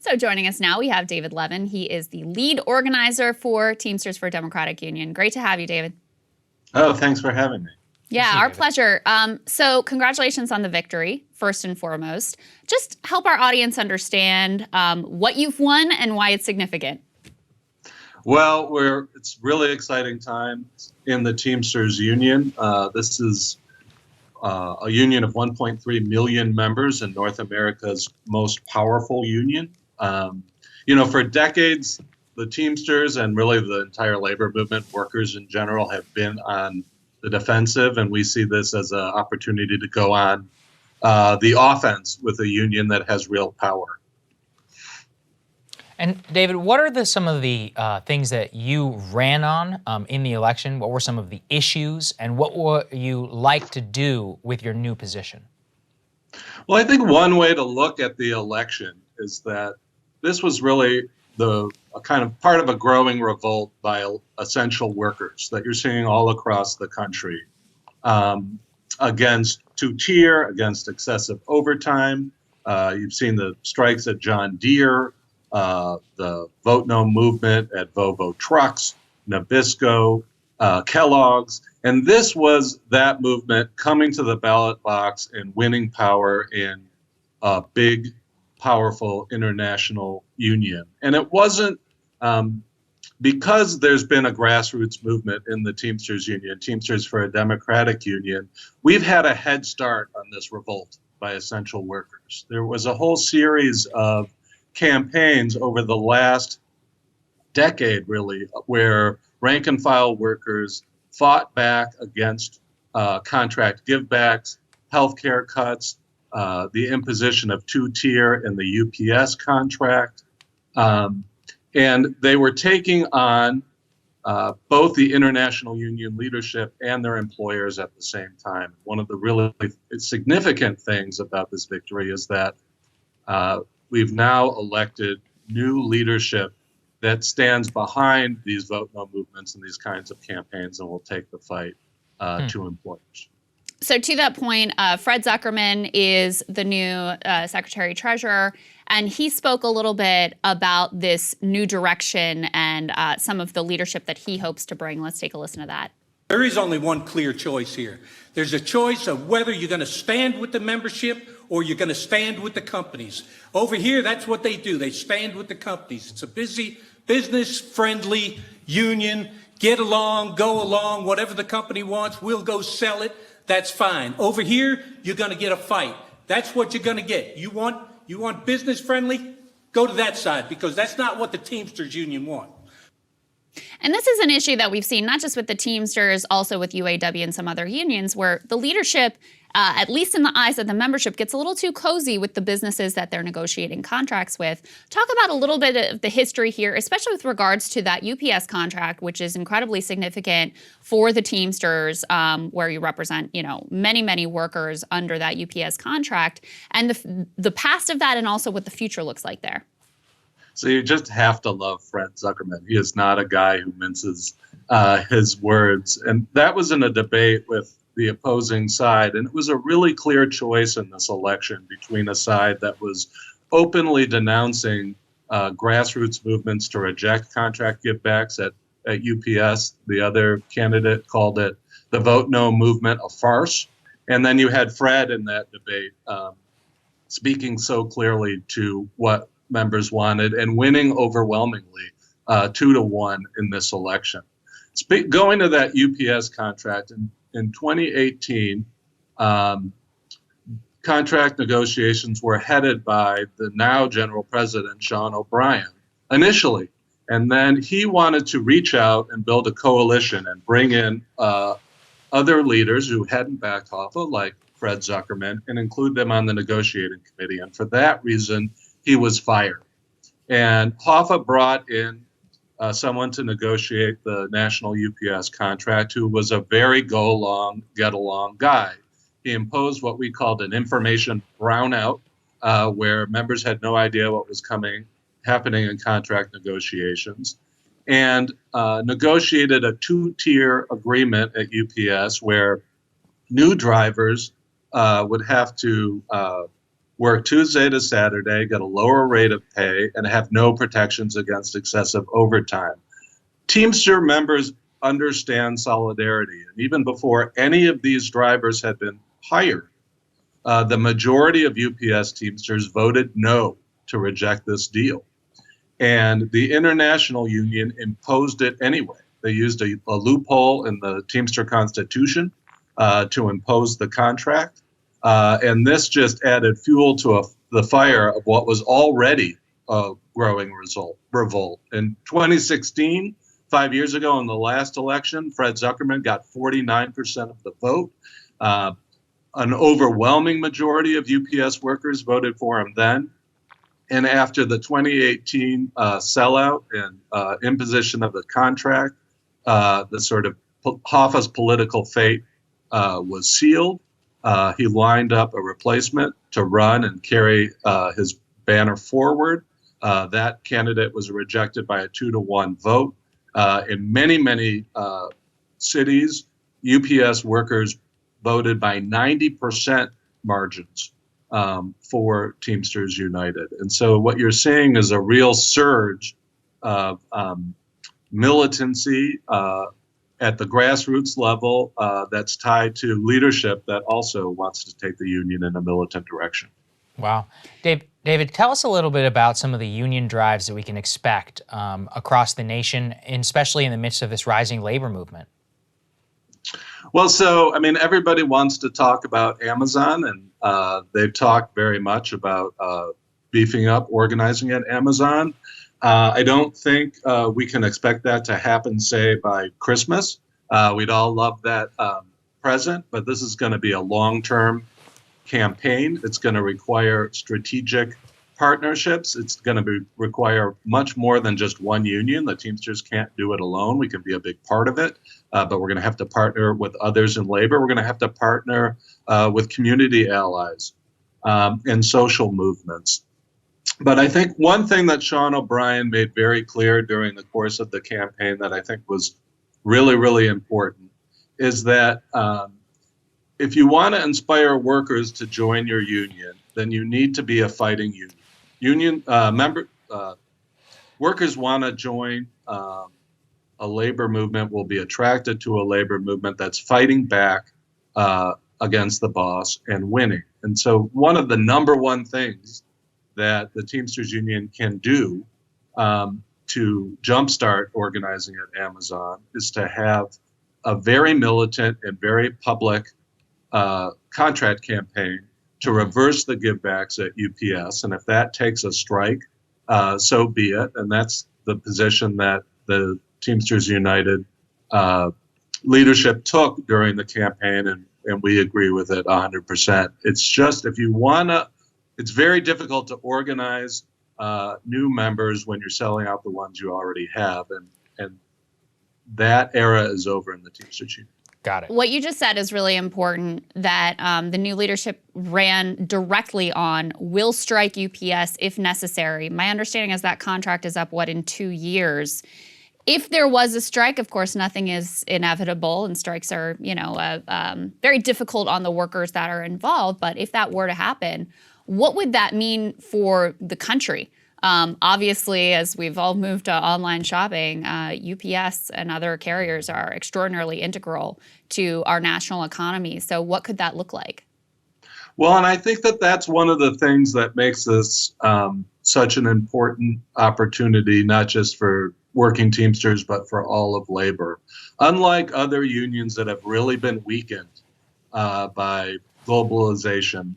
So joining us now, we have David Levin. He is the lead organizer for Teamsters for a Democratic Union. Great to have you, David. Oh, thanks for having me. Yeah, our pleasure. So congratulations on the victory, first and foremost. Just help our audience understand what you've won and why it's significant. Well, it's really exciting times in the Teamsters Union. This is a union of 1.3 million members and North America's most powerful union. For decades, the Teamsters and really the entire labor movement, workers in general, have been on the defensive, and we see this as an opportunity to go on the offense with a union that has real power. And David, what are some of the things that you ran on in the election? What were some of the issues, and what would you like to do with your new position? Well, I think one way to look at the election is that this was really a kind of part of a growing revolt by essential workers that you're seeing all across the country against two-tier, against excessive overtime. You've seen the strikes at John Deere, the Vote No movement at Volvo Trucks, Nabisco, Kellogg's. And this was that movement coming to the ballot box and winning power in a big, powerful international union. And it wasn't because there's been a grassroots movement in the Teamsters Union, Teamsters for a Democratic Union. We've had a head start on this revolt by essential workers. There was a whole series of campaigns over the last decade, really, where rank and file workers fought back against contract givebacks, healthcare cuts, the imposition of two-tier in the UPS contract. And they were taking on both the international union leadership and their employers at the same time. One of the really significant things about this victory is that we've now elected new leadership that stands behind these Vote No movements and these kinds of campaigns and will take the fight to employers. So to that point, Fred Zuckerman is the new Secretary Treasurer, and he spoke a little bit about this new direction and some of the leadership that he hopes to bring. Let's take a listen to that. There is only one clear choice here. There's a choice of whether you're going to stand with the membership or you're going to stand with the companies. Over here, that's what they do. They stand with the companies. It's a business-friendly union. Get along, go along, whatever the company wants, we'll go sell it. That's fine. Over here, you're going to get a fight. That's what you're going to get. You want business-friendly? Go to that side, because that's not what the Teamsters Union want. And this is an issue that we've seen not just with the Teamsters, also with UAW and some other unions, where the leadership, at least in the eyes of the membership, gets a little too cozy with the businesses that they're negotiating contracts with. Talk about a little bit of the history here, especially with regards to that UPS contract, which is incredibly significant for the Teamsters, where you represent, many, many workers under that UPS contract, and the past of that, and also what the future looks like there. So you just have to love Fred Zuckerman. He is not a guy who minces his words. And that was in a debate with the opposing side. And it was a really clear choice in this election between a side that was openly denouncing grassroots movements to reject contract givebacks at UPS. The other candidate called it the Vote No movement a farce. And then you had Fred in that debate speaking so clearly to what members wanted and winning overwhelmingly 2-1 in this election. Going to that UPS contract in 2018, contract negotiations were headed by the now General President, Sean O'Brien, initially. And then he wanted to reach out and build a coalition and bring in other leaders who hadn't backed Hoffa, like Fred Zuckerman, and include them on the negotiating committee. And for that reason, he was fired. And Hoffa brought in someone to negotiate the national UPS contract who was a very go-along, get-along guy. He imposed what we called an information brownout, where members had no idea what was happening in contract negotiations, and negotiated a two-tier agreement at UPS where new drivers would have to work Tuesday to Saturday, get a lower rate of pay, and have no protections against excessive overtime. Teamster members understand solidarity. And even before any of these drivers had been hired, the majority of UPS Teamsters voted no to reject this deal. And the International Union imposed it anyway. They used a loophole in the Teamster Constitution to impose the contract. And this just added fuel to the fire of what was already a growing revolt. In 2016, 5 years ago in the last election, Fred Zuckerman got 49% of the vote. An overwhelming majority of UPS workers voted for him then. And after the 2018 sellout and imposition of the contract, the sort of Hoffa's political fate was sealed. He lined up a replacement to run and carry his banner forward. That candidate was rejected by a 2-to-1 vote. In many cities, UPS workers voted by 90% margins for Teamsters United. And so what you're seeing is a real surge of militancy at the grassroots level that's tied to leadership that also wants to take the union in a militant direction. Wow. David, tell us a little bit about some of the union drives that we can expect across the nation, and especially in the midst of this rising labor movement. Well, so, I mean, everybody wants to talk about Amazon, and they've talked very much about beefing up organizing at Amazon. I don't think we can expect that to happen, say, by Christmas. We'd all love that present, but this is going to be a long-term campaign. It's going to require strategic partnerships. It's going to require much more than just one union. The Teamsters can't do it alone. We can be a big part of it, but we're going to have to partner with others in labor. We're going to have to partner with community allies and social movements. But I think one thing that Sean O'Brien made very clear during the course of the campaign that I think was really, really important is that if you want to inspire workers to join your union, then you need to be a fighting union. Workers want to join a labor movement, will be attracted to a labor movement that's fighting back against the boss and winning. And so one of the number one things that the Teamsters Union can do to jumpstart organizing at Amazon is to have a very militant and very public contract campaign to reverse the givebacks at UPS. And if that takes a strike, so be it. And that's the position that the Teamsters United leadership took during the campaign, and we agree with it 100%. It's just, if you want to, it's very difficult to organize new members when you're selling out the ones you already have. And that era is over in the Teamsters Union. Got it. What you just said is really important, that the new leadership ran directly on will strike UPS if necessary. My understanding is that contract is up, in 2 years. If there was a strike, of course, nothing is inevitable, and strikes are, very difficult on the workers that are involved. But if that were to happen, what would that mean for the country? Obviously, as we've all moved to online shopping, UPS and other carriers are extraordinarily integral to our national economy. So what could that look like? Well, and I think that that's one of the things that makes this such an important opportunity, not just for working Teamsters, but for all of labor. Unlike other unions that have really been weakened by globalization,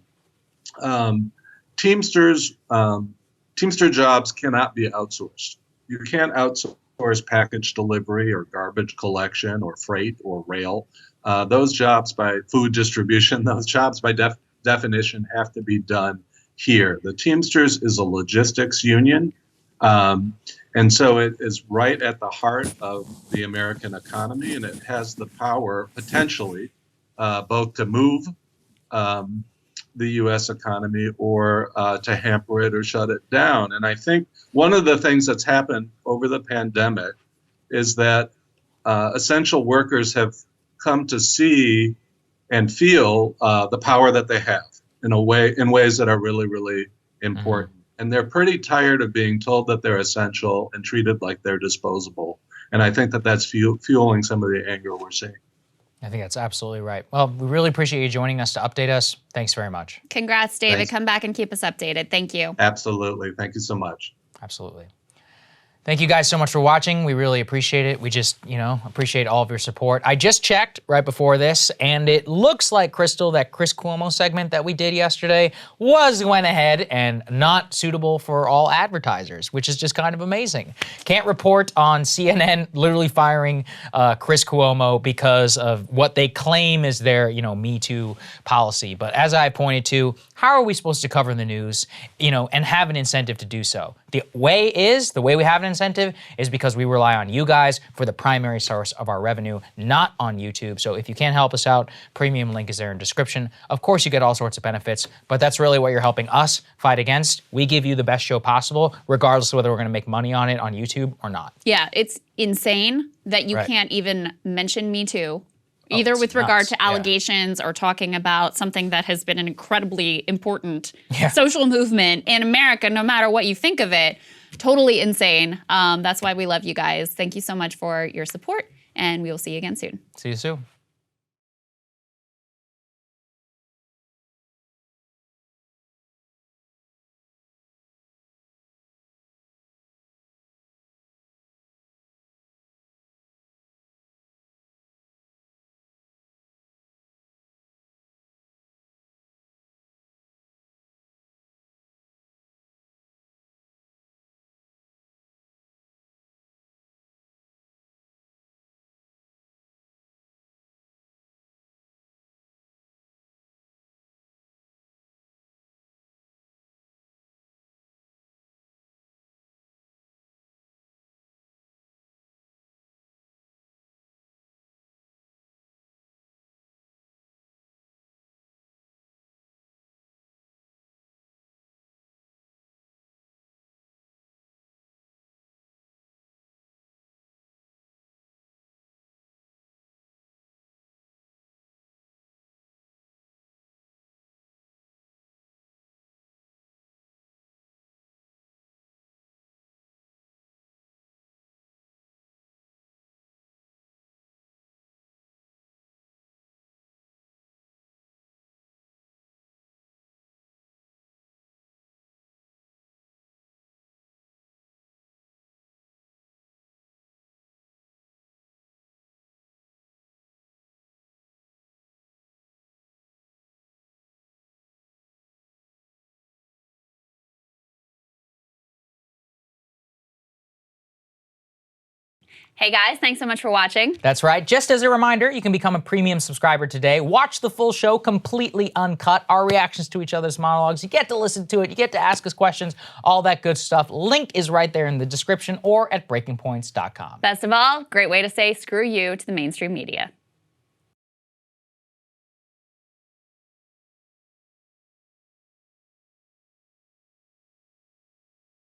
Teamster jobs cannot be outsourced. You can't outsource package delivery or garbage collection or freight or rail. Those jobs by food distribution, those jobs by definition have to be done here. The Teamsters is a logistics union, and so it is right at the heart of the American economy, and it has the power potentially both to move the U.S. economy or to hamper it or shut it down. And I think one of the things that's happened over the pandemic is that essential workers have come to see and feel the power that they have. in ways that are really, really important. And they're pretty tired of being told that they're essential and treated like they're disposable. And I think that that's fueling some of the anger we're seeing. I think that's absolutely right. Well, we really appreciate you joining us to update us. Thanks very much. Congrats, David. Thanks. Come back and keep us updated. Thank you. Absolutely. Thank you so much. Absolutely. Thank you guys so much for watching. We really appreciate it. We just, appreciate all of your support. I just checked right before this, and it looks like, Krystal, that Chris Cuomo segment that we did yesterday went ahead and not suitable for all advertisers, which is just kind of amazing. Can't report on CNN literally firing Chris Cuomo because of what they claim is their, Me Too policy. But as I pointed to, how are we supposed to cover the news, and have an incentive to do so? The way we have an incentive is because we rely on you guys for the primary source of our revenue, not on YouTube. So if you can't help us out, premium link is there in description. Of course, you get all sorts of benefits, but that's really what you're helping us fight against. We give you the best show possible, regardless of whether we're going to make money on it on YouTube or not. Yeah, it's insane that you can't even mention Me Too. Either with regard to allegations or talking about something that has been an incredibly important social movement in America, no matter what you think of it. Totally insane. That's why we love you guys. Thank you so much for your support, and we will see you again soon. See you soon. Hey guys, thanks so much for watching. That's right. Just as a reminder, you can become a premium subscriber today. Watch the full show completely uncut, our reactions to each other's monologues. You get to listen to it. You get to ask us questions, all that good stuff. Link is right there in the description or at breakingpoints.com. Best of all, great way to say screw you to the mainstream media.